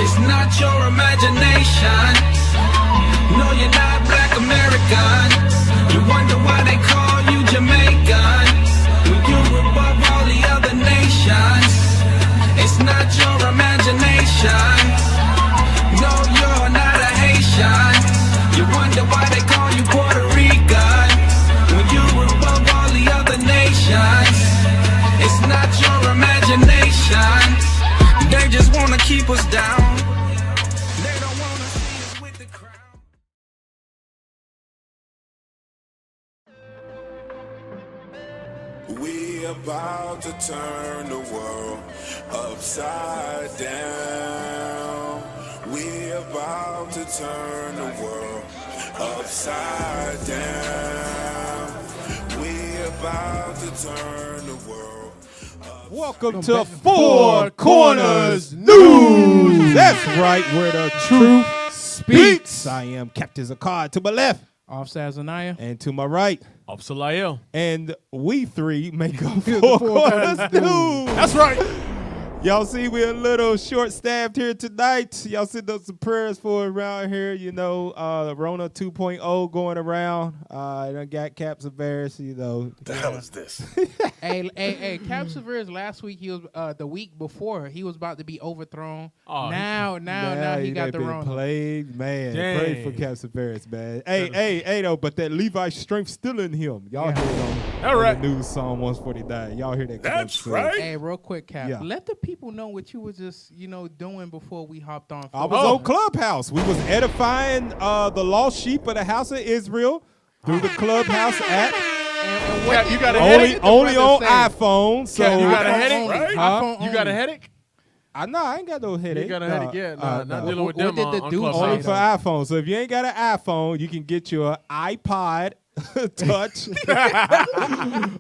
It's not your imagination. No, you're not black American. You wonder why they call you Jamaican when you're above all the other nations. It's not your imagination. No, you're not a Haitian. You wonder why they call you Puerto Rican when you're above all the other nations. It's not your imagination. They just wanna keep us down. They don't wanna see us with the crown. We about to turn the world upside down. We about to turn the world upside down. We about to turn the world. Welcome to Four Corners News. That's right, where the truth speaks. I am Captain Zakar to my left. Officer Azaniah. And to my right. Officer Lael. And we three make up Four Corners News. That's right. Y'all see we're a little short-staffed here tonight. Y'all send us some prayers for around here. You know, Rona 2.0 going around. I got Cap Severus, you know. The hell is this? Hey, Cap Severus last week, he was the week before, he was about to be overthrown. Oh, now he got the Rona. Plagued, man. Dang. Pray for Cap Severus, man. Hey, though, but that Levi's strength still in him. Y'all hear it on the news, Psalm 149. Y'all hear that? That's right. Hey, real quick, Cap. Yeah. Let the people know what you were just, doing before we hopped on. I was on Clubhouse. We was edifying the lost sheep of the house of Israel through the Clubhouse app. And what You got a headache? Only on iPhone. So You got a headache? Right? Huh? You got a headache? I ain't got no headache. You got a headache? Yeah, not no. dealing with What them did the on dude Clubhouse. Only for iPhone. So if you ain't got an iPhone, you can get your iPod Touch,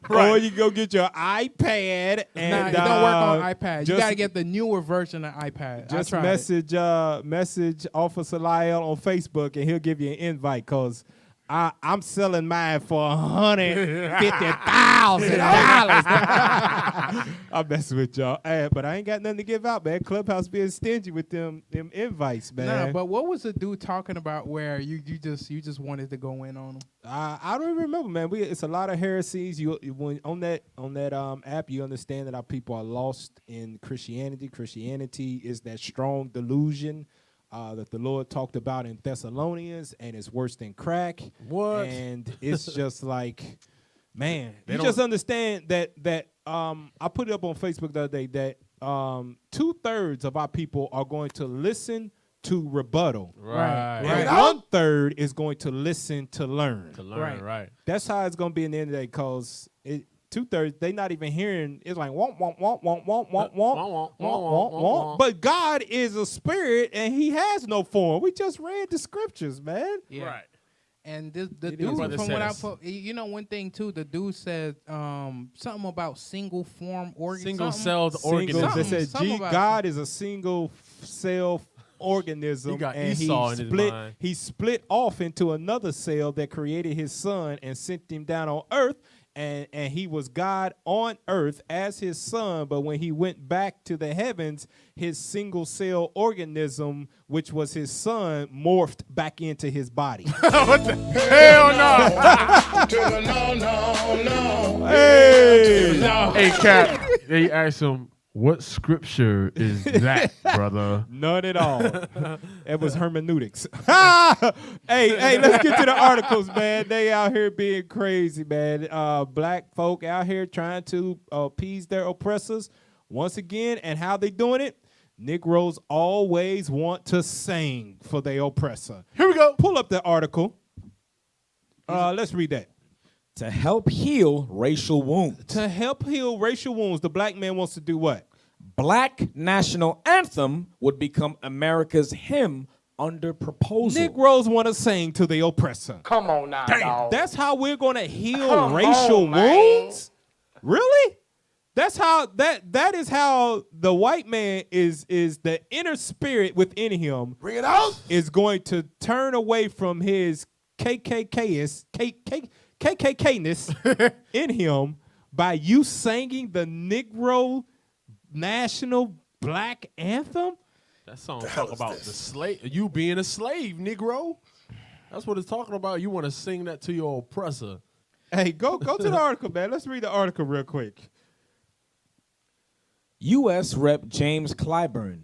or you go get your iPad and it don't work on iPad. You just- gotta get the newer version of iPad. Just I tried message Officer Lyle on Facebook, and he'll give you an invite. Cause I'm selling mine for $150,000. I'm messing with y'all, but I ain't got nothing to give out, man. Clubhouse being stingy with them invites, man. Nah, but what was the dude talking about where you just wanted to go in on him? I don't even remember, man. It's a lot of heresies. When on that app, you understand that our people are lost in Christianity. Christianity is that strong delusion that the Lord talked about in Thessalonians, and it's worse than crack. What? And it's just like, man, you just understand that I put it up on Facebook the other day that 2/3 of our people are going to listen to rebuttal. Right. And 1/3 is going to listen to learn. Right. That's how it's going to be in the end of the day, because 2/3, they not even hearing. It's like, womp, womp, womp, womp, womp, womp, womp, womp, womp, womp. But God is a spirit, and he has no form. We just read the scriptures, man. Yeah. Right. And the is dude, what it from what I says. one thing too, the dude said something about single form organ, Single-celled Single, organism. they said Something about God is a single cell organism. He got and Esau in his mind. He split off into another cell that created his son and sent him down on earth. And he was God on earth as his son, but when he went back to the heavens, his single cell organism, which was his son, morphed back into his body. What the hell no? Hey! Hey, Cap. They asked him, what scripture is that, brother? None at all. It was hermeneutics. Hey, let's get to the articles, man. They out here being crazy, man. Black folk out here trying to appease their oppressors once again. And how they doing it? Negroes always want to sing for their oppressor. Here we go. Pull up the article. Let's read that. To help heal racial wounds. To help heal racial wounds, the black man wants to do what? Black national anthem would become America's hymn under proposal. Negroes want to sing to the oppressor. Come on now, dog. That's how we're going to heal Come racial on, man. wounds? Really? That's how that is how the white man is the inner spirit within him. Bring it out. Is going to turn away from his KKKness in him by you singing the Negro national black anthem. That song The hell talk is about this? the slave, you being a slave, Negro. That's what it's talking about. You want to sing that to your oppressor. Hey, go to the article, man. Let's read the article real quick. U.S. Rep. James Clyburn,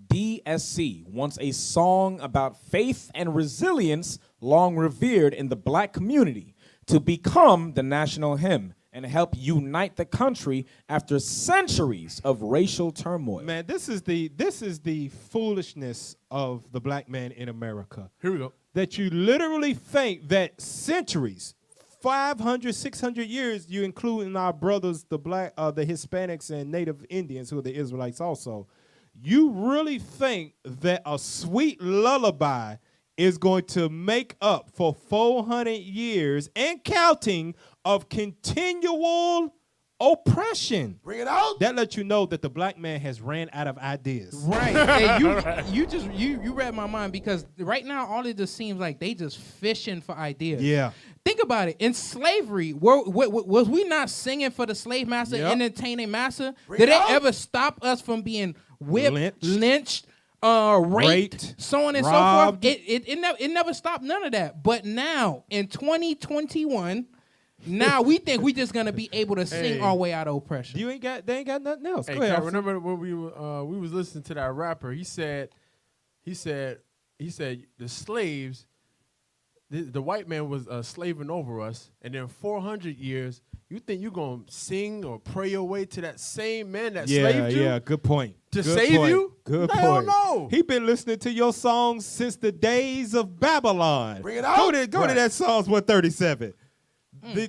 DSC, wants a song about faith and resilience long revered in the black community to become the national hymn and help unite the country after centuries of racial turmoil. Man, this is the foolishness of the black man in America. Here we go. That you literally think that centuries, 500, 600 years, you including our brothers, the Hispanics and Native Indians, who are the Israelites also, you really think that a sweet lullaby is going to make up for 400 years and counting of continual oppression. Bring it out. That lets you know that the black man has ran out of ideas. Right. And you read my mind, because right now all it just seems like they just fishing for ideas. Yeah. Think about it. In slavery, was we not singing for the slave master, Yep. entertaining master? Bring Did it they out. ever stop us from being whipped, lynched, Raped, raped, so on and robbed. so forth? It never stopped none of that. But now, in 2021, now we think we just gonna be able to sing Hey. our way out of oppression. they ain't got nothing else. Hey, Go ahead. Kat, remember when we was listening to that rapper? He said the slaves, the white man was slaving over us, and then 400 years. You think you gonna sing or pray your way to that same man that slaved you? Yeah, good point. To Good save point. you? Good Hell point. no. He been listening to your songs since the days of Babylon. Bring it out. Go to that Psalms 137.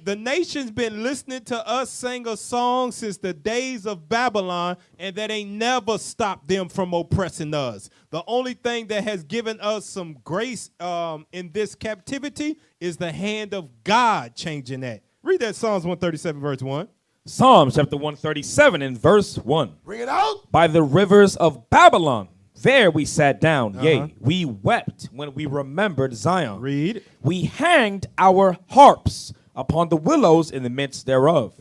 The nation's been listening to us sing a song since the days of Babylon, and that ain't never stopped them from oppressing us. The only thing that has given us some grace in this captivity is the hand of God changing that. Read that Psalms 137, verse 1. Psalms chapter 137 and verse 1. Bring it out. By the rivers of Babylon, there we sat down, yea, we wept when we remembered Zion. Read. We hanged our harps upon the willows in the midst thereof.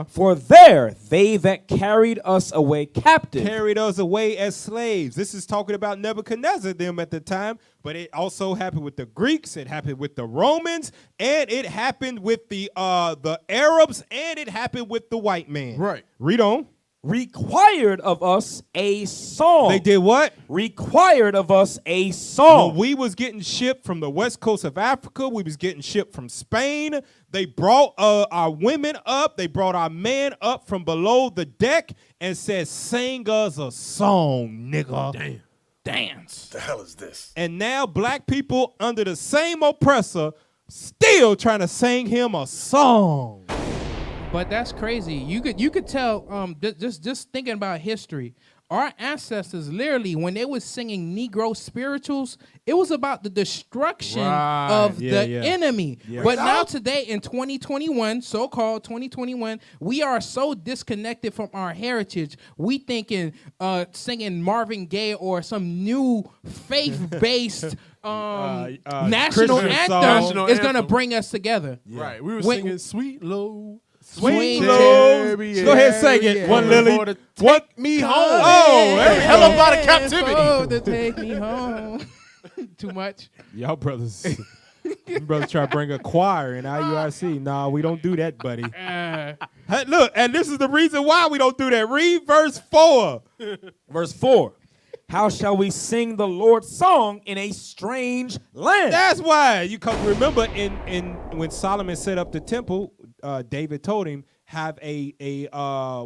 For there they that carried us away captive. Carried us away as slaves. This is talking about Nebuchadnezzar them at the time, but it also happened with the Greeks, it happened with the Romans, and it happened with the Arabs, and it happened with the white man. Right. Read on. Required of us a song. They did what? Required of us a song. When we was getting shipped from the west coast of Africa, we was getting shipped from Spain. They brought our women up. They brought our men up from below the deck and said, sing us a song, nigga. Damn. Dance. The hell is this? And now black people under the same oppressor still trying to sing him a song. But that's crazy. You could tell. Just thinking about history, our ancestors literally, when they was singing Negro spirituals, it was about the destruction Right. of Yeah, the yeah. enemy. Yeah. But now today in 2021, so-called 2021, we are so disconnected from our heritage. We thinking singing Marvin Gaye or some new faith-based national Christian anthem song. is gonna Anthem. bring us together. Right. We were When- singing Sweet Low. Sweet Swing lows. Chariot. Go ahead, sing it. Yeah. One Lily. For the What? Take me home. Oh, there we Hell go. up out of captivity. Oh, to take me home. Too much. Y'all brothers. You brothers try to bring a choir in IUIC. Nah, we don't do that, buddy. Hey, look, and this is the reason why we don't do that. Read verse 4. Verse 4. How shall we sing the Lord's song in a strange land? That's why. You come remember in when Solomon set up the temple, David told him, have a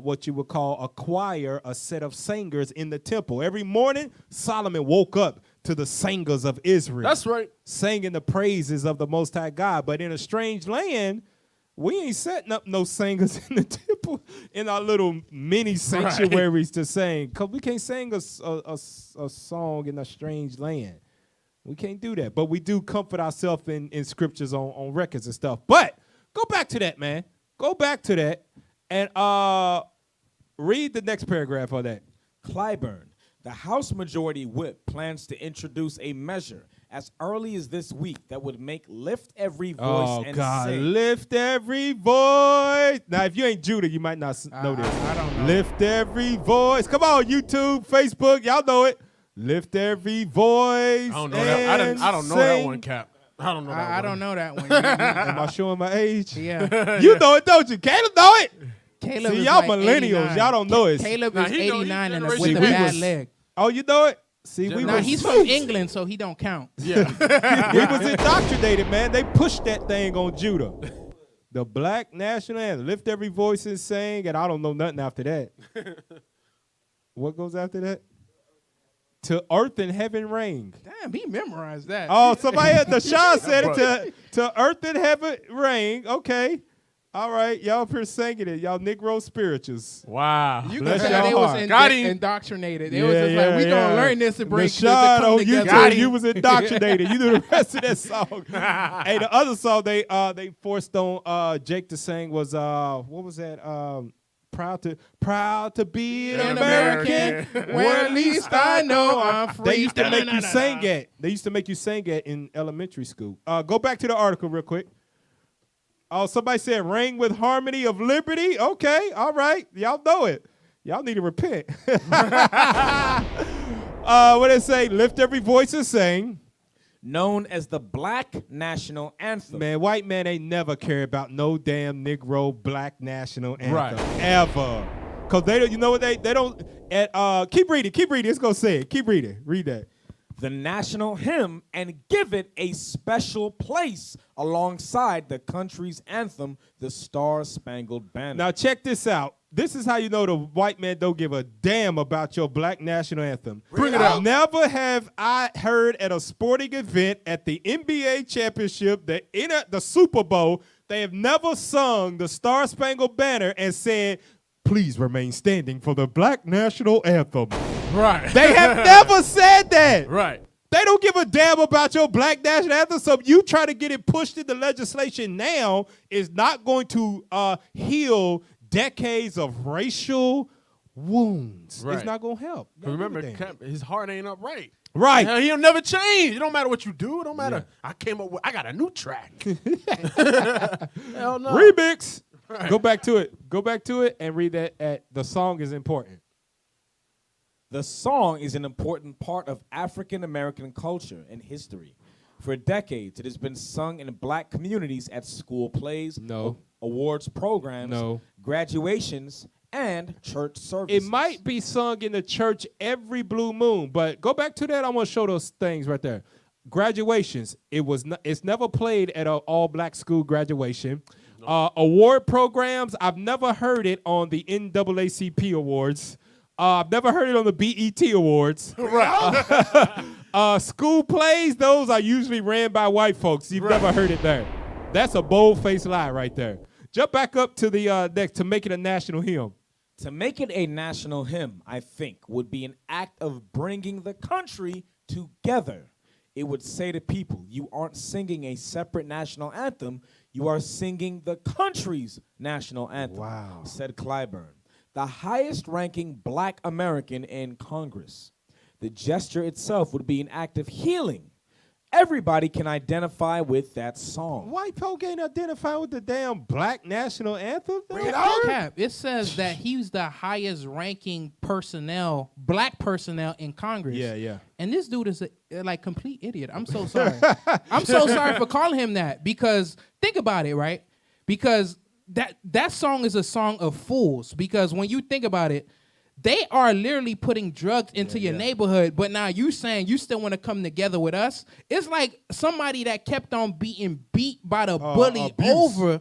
what you would call a choir, a set of singers in the temple. Every morning, Solomon woke up to the singers of Israel. That's right. Singing the praises of the Most High God. But in a strange land, we ain't setting up no singers in the temple in our little mini sanctuaries to sing. Because we can't sing a song in a strange land. We can't do that. But we do comfort ourselves in scriptures on records and stuff. But go back to that, man. Go back to that and read the next paragraph of that. Clyburn, the House Majority Whip, plans to introduce a measure as early as this week that would make lift every voice Oh, and God. sing. Lift every voice. Now, if you ain't Judah, you might not know this. I don't know. Lift every voice. Come on, YouTube, Facebook. Y'all know it. Lift every voice. I don't know that. I don't know that sing. one, Cap. I don't know that one. I don't know that one. Am I showing my age? Yeah. You know it, don't you? Caleb know it. Caleb See, is y'all like millennials. 89. Y'all don't know it. Caleb Nah, is he know- he 89 and with generation a we bad was- leg. Oh, you know it? See, we Nah, was he's from England, so he don't count. Yeah. we was indoctrinated, man. They pushed that thing on Judah. The black national anthem. Lift every voice and sing, and I don't know nothing after that. What goes after that? To earth and heaven ring. Damn, he memorized that. Oh, somebody had Deshaun said it to earth and heaven ring. Okay. All right. Y'all up here singing it. Y'all Negro spirituals. Wow. You Bless can your tell they was heart. Got him. indoctrinated. They was just like, we yeah. gonna learn this and bring Deshaun, to come oh, together. you was indoctrinated. You knew the rest of that song. Hey, the other song they forced on Jake to sing was what was that? Proud to be an An American. American, where at least I know I'm free. They used to make you sing it. They used to make you sing it in elementary school. Go back to the article real quick. Oh, somebody said ring with harmony of liberty. Okay, all right. Y'all know it. Y'all need to repent. What did it say? Lift every voice and sing. Known as the Black National Anthem. Man, white man ain't never cared about no damn Negro black national anthem. Right. Ever. Because they don't, you know what they don't, keep reading, it's going to say it. Keep reading, read that. The national hymn, and give it a special place alongside the country's anthem, the Star-Spangled Banner. Now check this out. This is how you know the white man don't give a damn about your black national anthem. Bring it out. Never have I heard at a sporting event, at the NBA championship, the Super Bowl, they have never sung the Star-Spangled Banner and said, please remain standing for the black national anthem. Right. They have never said that. Right. They don't give a damn about your black national anthem. So you try to get it pushed into legislation now is not going to heal decades of racial wounds. Right. It's not going to help. Don't Remember, give a damn. Cap, his heart ain't upright. Right. Now, he'll never change. It don't matter what you do. It don't matter. I got a new track. Hell no. Remix. Right. Go back to it. Go back to it and read that. The song is important. The song is an important part of African American culture and history. For decades, it has been sung in black communities at school plays, No. awards programs, No. graduations, and church services. It might be sung in the church every blue moon, but go back to that. I want to show those things right there. Graduations. It's never played at an all-black school graduation. Award programs. I've never heard it on the NAACP awards. I've never heard it on the BET awards. School plays. Those are usually ran by white folks. You've never heard it there. That's a bold-faced lie right there. Jump back up to the next to make it a national hymn. To make it a national hymn, I think, would be an act of bringing the country together. It would say to people, you aren't singing a separate national anthem, you are singing the country's national anthem, Wow. said Clyburn, the highest-ranking black American in Congress. The gesture itself would be an act of healing. Everybody can identify with that song. White folk ain't identifying with the damn black national anthem. Bring it out. Cap, it says that he's the highest ranking black personnel in Congress. Yeah, yeah. And this dude is a complete idiot. I'm so sorry. I'm so sorry for calling him that, because think about it, right? Because that song is a song of fools, because when you think about it, they are literally putting drugs into your neighborhood, but now you saying you still want to come together with us. It's like somebody that kept on being beat by the bully abuse. over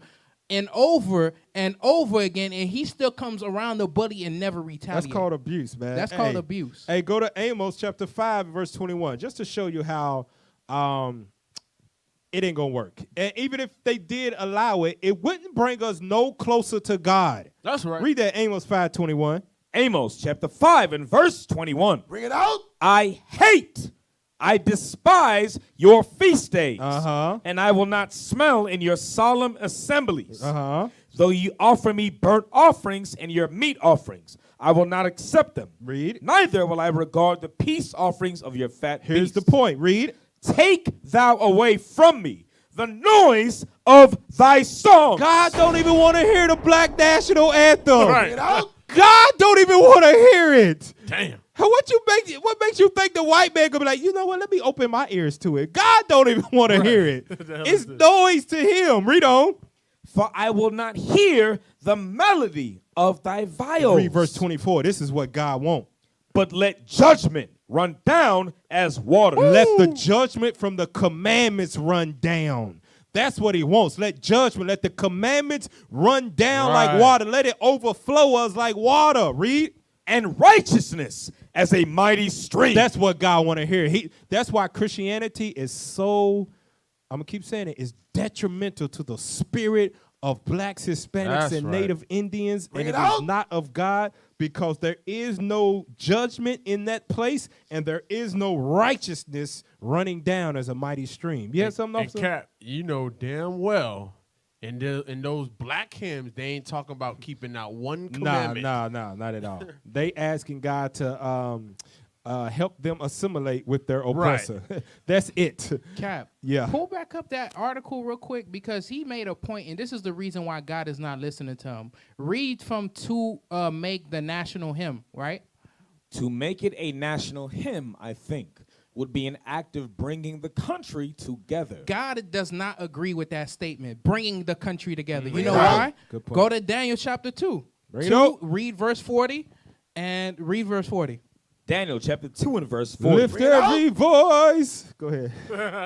and over and over again, and he still comes around the bully and never retaliates. That's called abuse, man. That's called abuse. Hey, go to Amos chapter 5, verse 21, just to show you how it ain't gonna work. And even if they did allow it, it wouldn't bring us no closer to God. That's right. Read that Amos 5:21. Amos chapter 5 and verse 21. Bring it out. I despise your feast days, Uh-huh. and I will not smell in your solemn assemblies. Uh-huh. Though you offer me burnt offerings and your meat offerings, I will not accept them. Read. Neither will I regard the peace offerings of your fat Here's the beasts. point. Read. Take thou away from me the noise of thy song. God don't even want to hear the black national anthem. Right. God don't even want to hear it. Damn. What makes you think the white man gonna be like, you know what? Let me open my ears to it. God don't even want to hear it. It's noise to him. Read on. For I will not hear the melody of thy viols. Read verse 24. This is what God wants. But let judgment run down as water. Let the judgment from the commandments run down. That's what he wants. Let judgment, let the commandments run down like water. Let it overflow us like water. Read. And righteousness as a mighty stream. That's what God want to hear. That's why Christianity is so, I'm going to keep saying it, is detrimental to the spirit of blacks, Hispanics, and Native Indians. And it is not of God, because there is no judgment in that place, and there is no righteousness running down as a mighty stream. You have something else? And Cap, you know damn well, in those black hymns, they ain't talking about keeping out one commandment. Nah, not at all. They asking God to help them assimilate with their oppressor. Right. That's it. Cap, pull back up that article real quick, because he made a point, and this is the reason why God is not listening to him. Read from to make the national hymn, right? To make it a national hymn, I think, would be an act of bringing the country together. God does not agree with that statement, bringing the country together. You know why? Good point. Go to Daniel chapter 2. Read verse 40 and read verse 40. Daniel chapter 2 and verse 40. Lift every voice. Go ahead.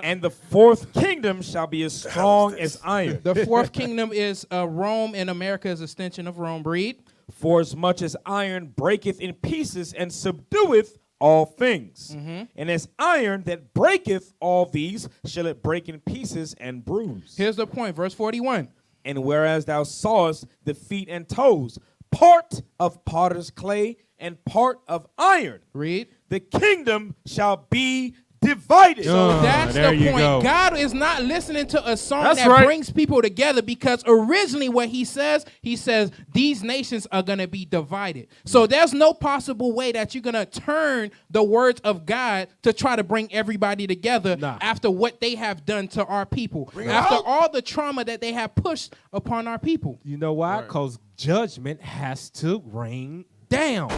And the fourth kingdom shall be as strong as iron. The fourth kingdom is Rome, and America is an extension of Rome. Read. For as much as iron breaketh in pieces and subdueth all things. And as iron that breaketh all these, shall it break in pieces and bruise. Here's the point, verse 41. And whereas thou sawest the feet and toes, part of potter's clay and part of iron, read, the kingdom shall be divided. So that's the point. Go. God is not listening to a song that brings people together, because originally what he says these nations are going to be divided. So there's no possible way that you're going to turn the words of God to try to bring everybody together after what they have done to our people, after all the trauma that they have pushed upon our people. You know why? Because judgment has to rain down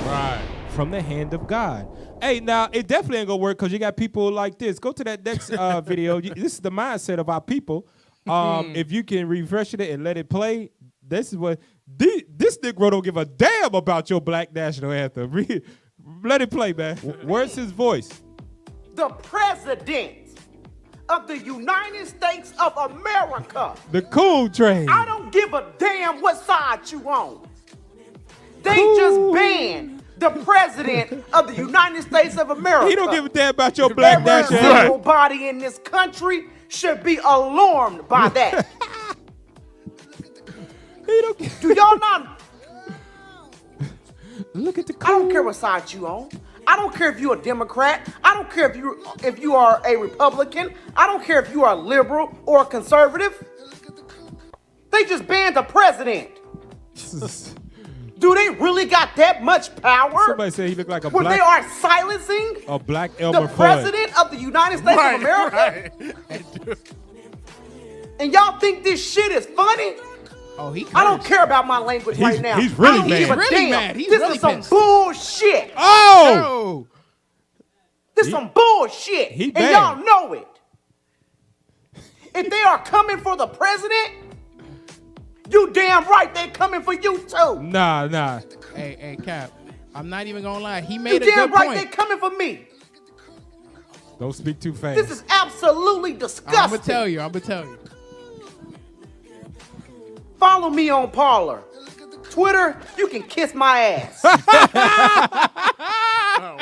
from the hand of God. Hey, now, it definitely ain't going to work, because you got people like this. Go to that next video. This is the mindset of our people. If you can refresh it and let it play, this is what... This Negro don't give a damn about your black national anthem. Let it play, man. Where's his voice? The president of the United States of America. The cool train. I don't give a damn what side you on. They just banned the president of the United States of America. He don't give a damn about your black national anthem. Every body in this country should be alarmed by that. Do y'all not? Look at the I don't care what side you on. I don't care if you're a Democrat. I don't care if you are a Republican. I don't care if you are a liberal or a conservative. They just banned the president. Do they really got that much power? Somebody said he looked like a when black... they are silencing a black Elmer the president of the United States of America? And y'all think this shit is funny? Oh, I don't care about my language right now. He's really I don't mad. give a Really damn. mad. He's This really is some pissed. bullshit. Oh! This is some bullshit. he And bad. y'all know it. If they are coming for the president, you damn right they're coming for you too. Nah. Hey, Cap, I'm not even going to lie. He You made a damn good right point. they're coming for me. Don't speak too fast. This is absolutely disgusting. I'm going to tell you. Follow me on Parler. Twitter, you can kiss my ass.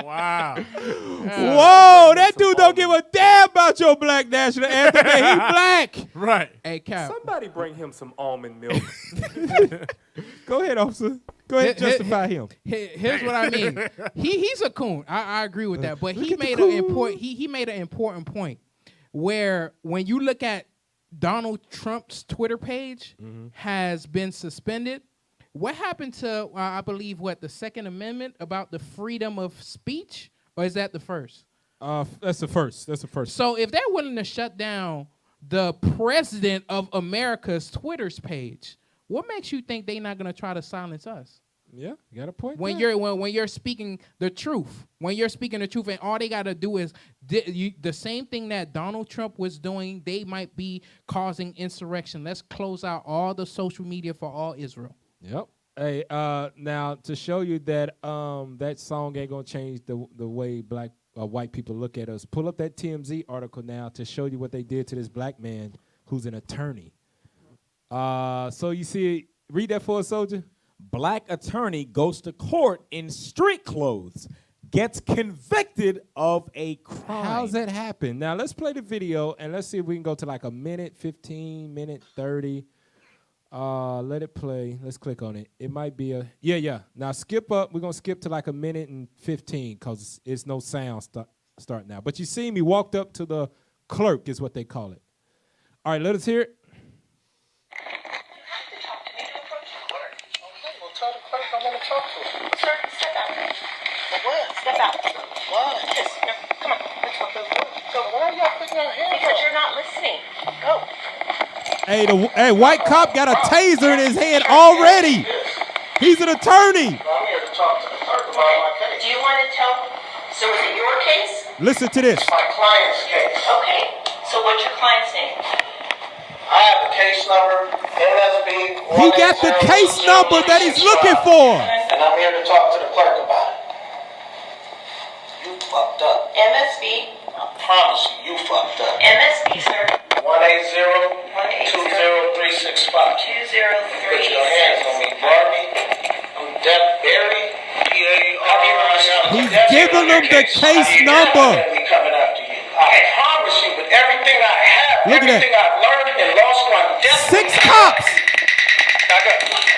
Wow. Whoa, that dude don't give a damn about your black national anthem. And he black. Right. Hey, Cap. Somebody bring him some almond milk. Go ahead, officer. Go ahead and justify him. Here's what I mean. He's a coon. I agree with that. But he made an important point where when you look at Donald Trump's Twitter page has been suspended. What happened to, I believe, the Second Amendment about the freedom of speech? Or is that the first? That's the first. So if they're willing to shut down the president of America's Twitter's page, what makes you think they're not going to try to silence us? Yeah, you got a point. When there. you're speaking the truth, and all they gotta do is the same thing that Donald Trump was doing, they might be causing insurrection. Let's close out all the social media for all Israel. Yep. Hey, now to show you that that song ain't gonna change the way white people look at us. Pull up that TMZ article now to show you what they did to this black man who's an attorney. So you see, read that for us, soldier. Black attorney goes to court in street clothes, gets convicted of a crime. How's that happen? Now let's play the video and let's see if we can go to like a minute 15, minute 30. Let it play. Let's click on it. It might be a yeah. Now skip up. We're gonna skip to like a minute and 15 because it's no sound start now. But you see me walked up to the clerk is what they call it. All right, let us hear it. Tell the clerk I want to talk to him. Sir, step out. For what? Step out. Why? Just, no, come on, let's go. So why are y'all putting your hands Because up? you're not listening. Go. Hey, white cop got a taser in his hand already. He's an attorney. I'm here to talk to the clerk about my case. Do you want to tell? So is it your case? Listen to this. It's my client's case. Okay. So what's your client's name? I have the case number, MSB. He got the case number that he's looking for. And I'm here to talk to the clerk about it. You fucked up. MSB. I promise you fucked up. MSB, sir. 180-20365. 203. Put your hands on me, Barbie. I'm Depp Barry. He's giving them the case number. Coming after you. I promise you, with everything I have, Look at everything I've learned in law school, I'm definitely 6 cops.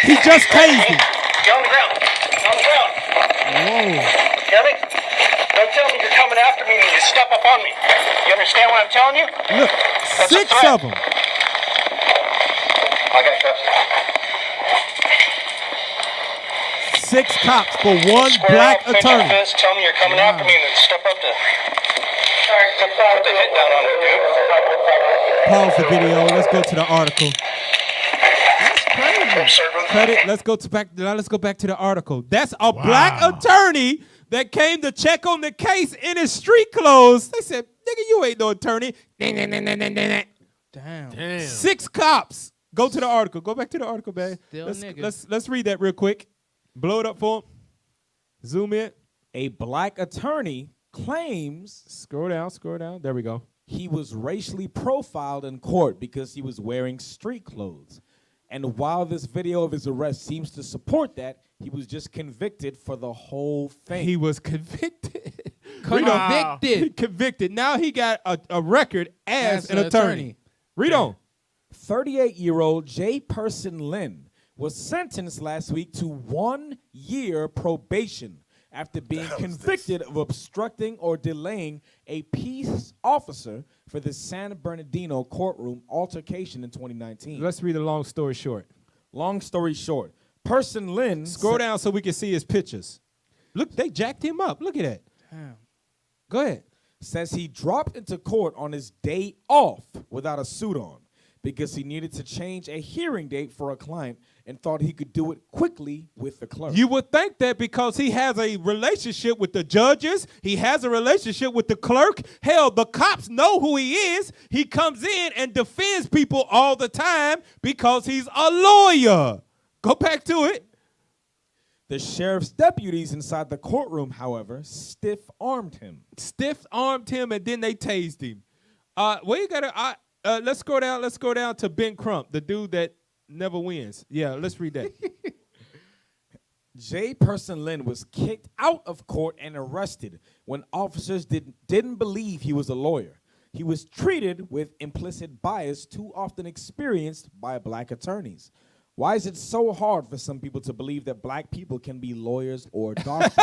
He just tased him. Get on the ground. Get on the ground. Whoa. Hear me? Don't tell me you're coming after me and you step up on me. You understand what I'm telling you? Look, That's a 6 threat. of them. I got cuffs. 6 cops for one Square black up, clench your attorney. fist, tell me you're coming after me and then step up to... Put the hit down on it, dude. Pause the video. Let's go to the article. Cut it. Let's go back to the article. That's a black attorney that came to check on the case in his street clothes. They said, "Nigga, you ain't no attorney." Damn. 6 cops. Go to the article. Go back to the article, man. Still niggas. Let's read that real quick. Blow it up for him. Zoom in. A black attorney claims Scroll down. There we go. he was racially profiled in court because he was wearing street clothes. And while this video of his arrest seems to support that, he was just convicted for the whole thing. He was convicted. Convicted. Now he got a record as an attorney. Read on. 38-year-old J. Person Lin was sentenced last week to 1 year probation after being convicted of obstructing or delaying a peace officer for the San Bernardino courtroom altercation in 2019. Let's read a long story short. Long story short, Person Lin... Scroll down so we can see his pictures. Look, they jacked him up. Look at that. Damn. Go ahead. says he dropped into court on his day off without a suit on because he needed to change a hearing date for a client and thought he could do it quickly with the clerk. You would think that because he has a relationship with the judges, he has a relationship with the clerk. Hell, the cops know who he is. He comes in and defends people all the time because he's a lawyer. Go back to it. The sheriff's deputies inside the courtroom, however, stiff-armed him. Stiff-armed him, and then they tased him. Let's go down. Let's go down to Ben Crump, the dude that never wins. Yeah, let's read that. J. Person Lin was kicked out of court and arrested when officers didn't believe he was a lawyer. He was treated with implicit bias too often experienced by black attorneys. Why is it so hard for some people to believe that black people can be lawyers or doctors?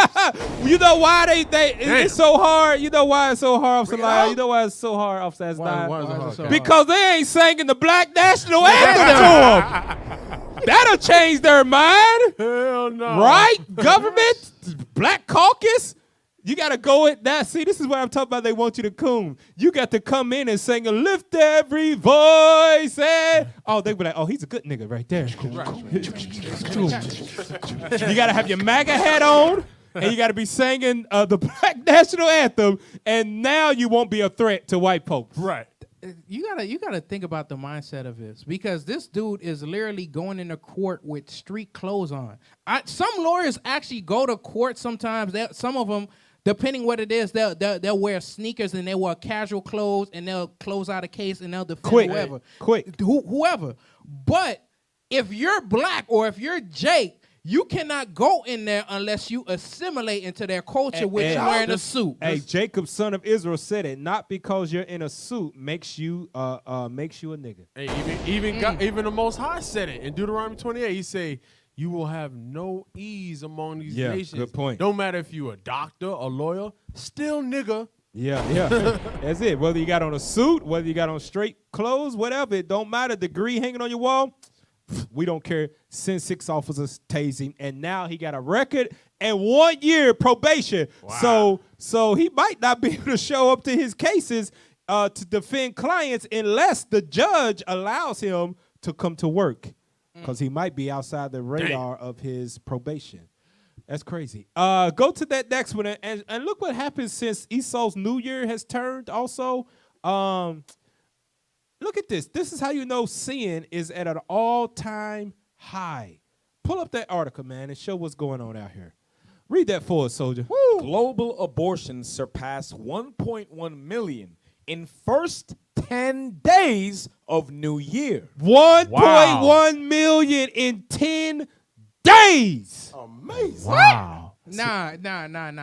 You know why it's so hard? You know why it's so hard, Officer Lyle? You know why it's so hard, Officer Asdine? Why is it hard? Because they ain't singing the black national anthem to them. That'll change their mind. Hell no. Right? Government, black caucus. You got to go in. Now, see, this is what I'm talking about. They want you to coon. You got to come in and sing and lift every voice. And, oh, they be like, oh, he's a good nigga right there. You got to have your MAGA hat on, and you got to be singing the Black National Anthem, and now you won't be a threat to white folks. Right. You gotta think about the mindset of this, because this dude is literally going into court with street clothes on. Some lawyers actually go to court sometimes. Some of them, depending what it is, they'll wear sneakers and they wear casual clothes and they'll close out a case and they'll defend whoever. But if you're black or if you're Jake, you cannot go in there unless you assimilate into their culture, which you're wearing a suit. Hey, Jacob, son of Israel, said it. Not because you're in a suit makes you a nigga. Hey, even the Most High said it in Deuteronomy 28. He say, "You will have no ease among these nations." Good point. Don't matter if you a doctor, a lawyer, still nigga. Yeah. That's it. Whether you got on a suit, whether you got on straight clothes, whatever, it don't matter. Degree hanging on your wall. We don't care. Send 6 officers, tase him, and now he got a record and 1 year probation. Wow. So he might not be able to show up to his cases to defend clients unless the judge allows him to come to work, because he might be outside the radar of his probation. That's crazy. Go to that next one and look what happens since Esau's New Year has turned. Also. Look at this. This is how you know sin is at an all-time high. Pull up that article, man, and show what's going on out here. Read that for us, soldier. Woo. Global abortions surpassed 1.1 million in first 10 days of New Year. 1.1 million in 10 days. Amazing. Wow. Nah.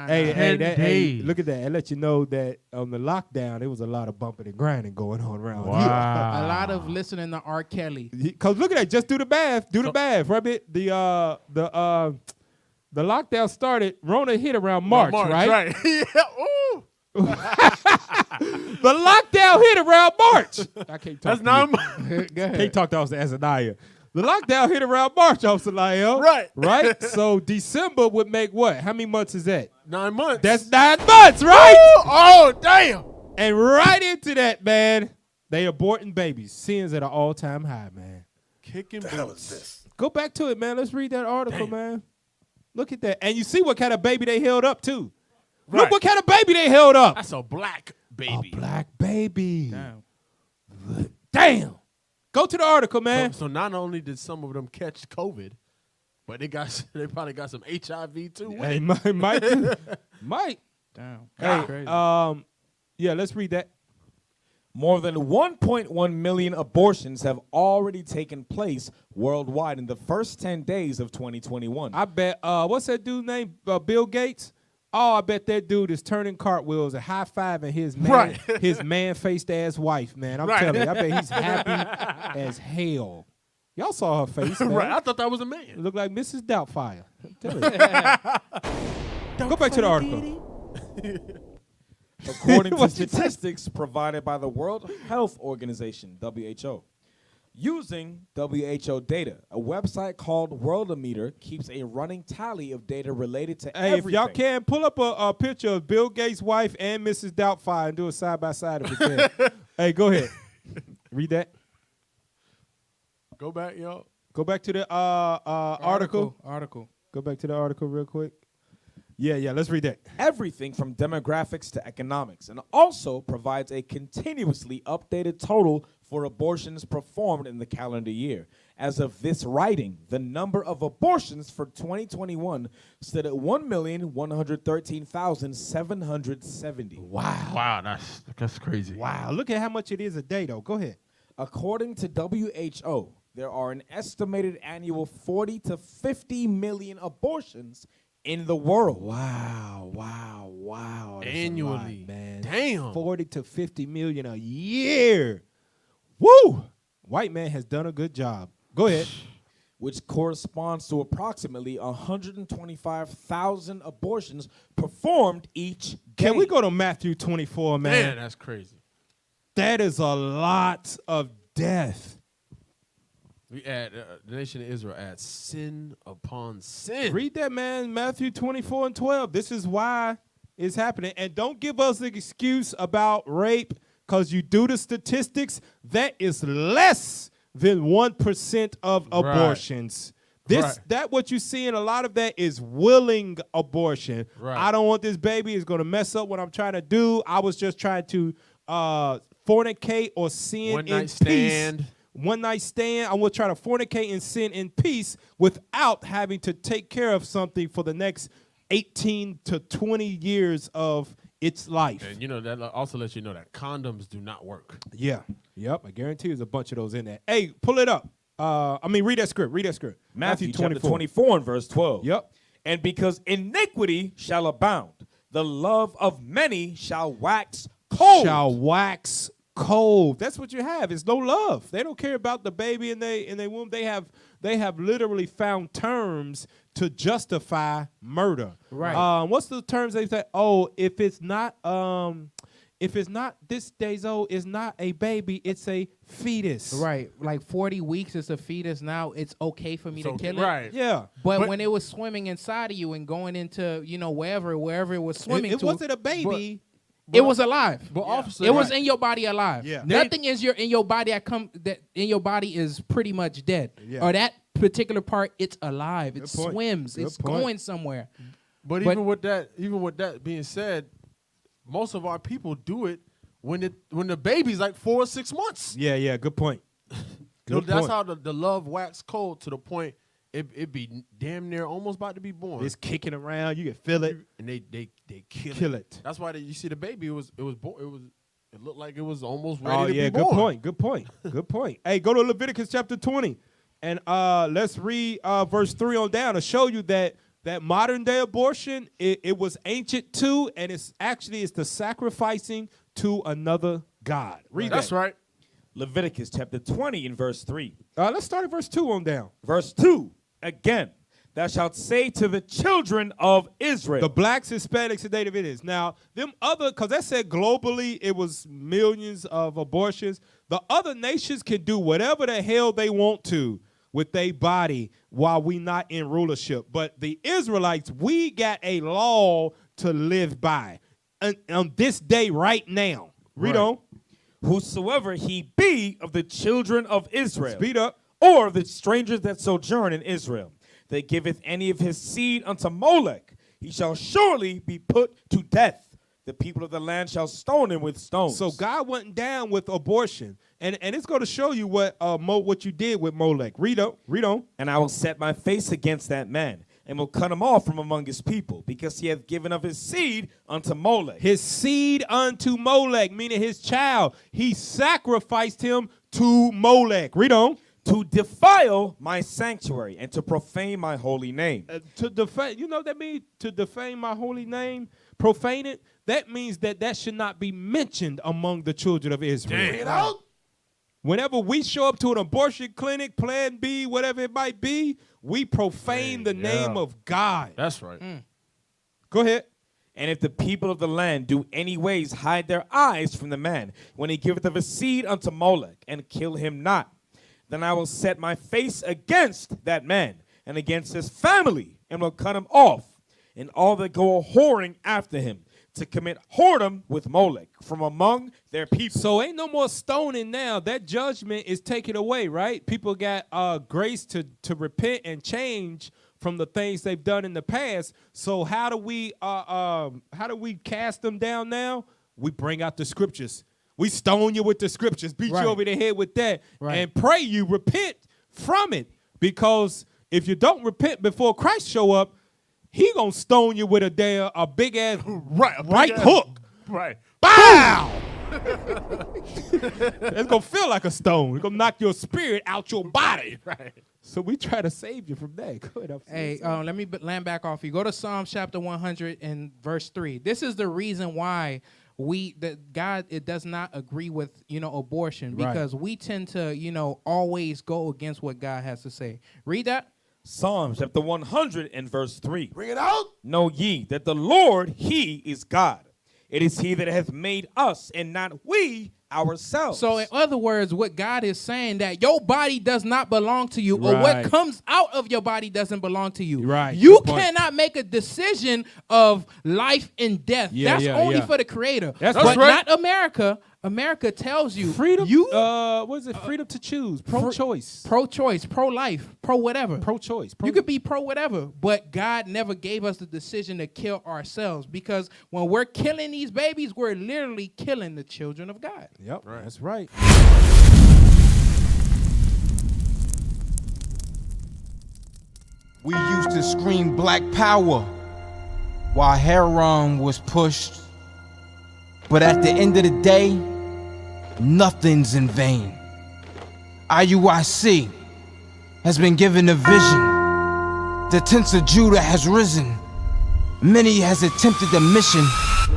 Hey, look at that. I let you know that on the lockdown, there was a lot of bumping and grinding going on around here. A lot of listening to R. Kelly. Because look at that. Just do the math. Do the math. Right? The lockdown started. Rona hit around March, right? Yeah. Ooh. The lockdown hit around March. I can't talk. That's 9 months. Go ahead. Can't talk to Officer Azaniah. The lockdown hit around March, Officer Lyle. Right? So December would make what? How many months is that? 9 months. That's 9 months, right? Ooh, oh, damn. And right into that, man, they aborting babies. Sins at an all-time high, man. Kicking The hell boots. is this? Go back to it, man. Let's read that article, man. Look at that. And you see what kind of baby they held up, too. Right. Look what kind of baby they held up. That's a black baby. A black baby. Damn. Damn. Go to the article, man. So not only did some of them catch COVID, but they probably got some HIV too. Hey, might. Damn. Hey, Crazy. yeah, let's read that. More than 1.1 million abortions have already taken place worldwide in the first 10 days of 2021. I bet, what's that dude's name? Bill Gates? Oh, I bet that dude is turning cartwheels and high-fiving his his man-faced ass wife, man. I'm telling you, I bet he's happy as hell. Y'all saw her face, man. Right, I thought that was a man. It looked like Mrs. Doubtfire. I'm telling you. Go back to the article. According to statistics provided by the World Health Organization, WHO. Using WHO data, a website called Worldometer keeps a running tally of data related to Hey, everything. if y'all can, pull up a picture of Bill Gates' wife and Mrs. Doubtfire and do it side by side if you can. Hey, go ahead. Read that. Go back, yo. Go back to the article. Article. Go back to the article real quick. Yeah, let's read that. Everything from demographics to economics, and also provides a continuously updated total for abortions performed in the calendar year. As of this writing, the number of abortions for 2021 stood at 1,113,770. Wow, that's crazy. Wow, look at how much it is a day, though. Go ahead. According to WHO, there are an estimated annual 40 to 50 million abortions in the world. Wow. That's Annually. a lot, man. Damn. 40 to 50 million a year. Woo! White man has done a good job. Go ahead. Which corresponds to approximately 125,000 abortions performed each day. Can we go to Matthew 24, man? Man, that's crazy. That is a lot of death. We add the nation of Israel adds sin upon sin. Read that, man. Matthew 24 and 12. This is why is happening. And don't give us an excuse about rape, because you do the statistics, that is less than 1% of abortions. That what you see, and a lot of that is willing abortion. I don't want this baby. It's going to mess up what I'm trying to do. I was just trying to fornicate or sin in peace. One night stand. I will try to fornicate and sin in peace without having to take care of something for the next 18 to 20 years of its life. And you know, that also lets you know that condoms do not work. Yeah. Yep. I guarantee there's a bunch of those in there. Hey, pull it up. Read that script. Read that script. Matthew 24 and verse 12. Yep. And because iniquity shall abound, the love of many shall wax cold. Shall wax cold. That's what you have. It's no love. They don't care about the baby in their womb. They have literally found terms to justify murder. Right. What's the terms they say? Oh, if it's not this days old, it's not a baby, it's a fetus. Right. Like 40 weeks is a fetus now. It's okay for me to kill it. Right. Yeah. But when it was swimming inside of you and going into, wherever it was swimming it wasn't a baby. It was alive. But officer, it was in your body alive. Yeah. Nothing is in your body that in your body is pretty much dead. Yeah. Or that particular part, it's alive. It point. swims. Good it's point. going somewhere. But even with that being said, most of our people do it when the baby's like 4 or 6 months. Yeah. Good point. Good That's point. how the love wax cold to the point it be damn near almost about to be born. It's kicking around. You can feel it. And they Kill it. That's why you see the baby. It looked like it was almost ready to be good born. point. Good point. Good point. Hey, go to Leviticus chapter 20, and let's read verse 3 on down to show you that modern day abortion it was ancient too, and it's the sacrificing to another god. Read That's that. right. Leviticus chapter 20 and verse 3. Let's start at verse 2 on down. Verse 2. Again, thou shalt say to the children of Israel. The blacks, Hispanics, and Native Indians. Now, because that said globally it was millions of abortions. The other nations can do whatever the hell they want to with their body while we not in rulership. But the Israelites, we got a law to live by on this day right now. Read on. Whosoever he be of the children of Israel. Speed up. Or of the strangers that sojourn in Israel, that giveth any of his seed unto Molech, he shall surely be put to death. The people of the land shall stone him with stones. So God went down with abortion. And it's going to show you what you did with Molech. Read on. And I will set my face against that man, and will cut him off from among his people, because he hath given of his seed unto Molech. His seed unto Molech, meaning his child. He sacrificed him to Molech. Read on. To defile my sanctuary and to profane my holy name. To defame, you know what that means? To defame my holy name, profane it. That means that should not be mentioned among the children of Israel. Damn. Whenever we show up to an abortion clinic, Plan B, whatever it might be, we profane the name of God. That's right. Go ahead. And if the people of the land do any ways hide their eyes from the man, when he giveth of his seed unto Molech, and kill him not, then I will set my face against that man and against his family, and will cut him off, and all that go a whoring after him, to commit whoredom with Molech from among their people. So ain't no more stoning now. That judgment is taken away, right? People got grace to repent and change from the things they've done in the past. So how do we cast them down now? We bring out the scriptures. We stone you with the scriptures, beat you over the head with that, and pray you repent from it. Because if you don't repent before Christ show up, he gonna stone you with a big ass right hook. Right. Bow! It's gonna feel like a stone. It's gonna knock your spirit out your body. Right. So we try to save you from that. Good. Hey, let me land back off you. Go to Psalms chapter 100 and verse 3. This is the reason why God does not agree with abortion, because we tend to always go against what God has to say. Read that. Psalms chapter 100 and verse 3. Bring it out. Know ye that the Lord, he is God. It is he that hath made us, and not we ourselves. So in other words, what God is saying that your body does not belong to you, or Right. what comes out of your body doesn't belong to you. Right. You Good point. cannot make a decision of life and death. Yeah, That's yeah, only yeah. for the Creator. That's but right. not America. America tells you freedom. You What is it? Freedom to choose. Pro-choice. pro-choice, pro-life, pro-whatever. Pro-choice. You could be pro-whatever, but God never gave us the decision to kill ourselves, because when we're killing these babies, we're literally killing the children of God. Yep, that's right. We used to scream black power while heroin was pushed. But at the end of the day, nothing's in vain. IUIC has been given a vision. The tents of Judah has risen. Many has attempted the mission.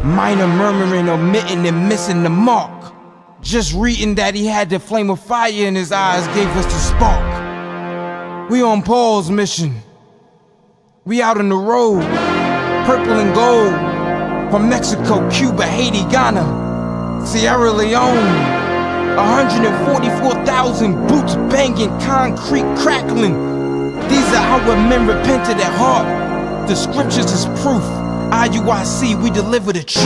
Minor murmuring, omitting, and missing the mark. Just reading that he had the flame of fire in his eyes gave us the spark. We on Paul's mission. We out on the road, purple and gold. From Mexico, Cuba, Haiti, Ghana, Sierra Leone. 144,000 boots banging, concrete crackling. These are our men repented at heart. The scriptures is proof. IUIC, we deliver the truth.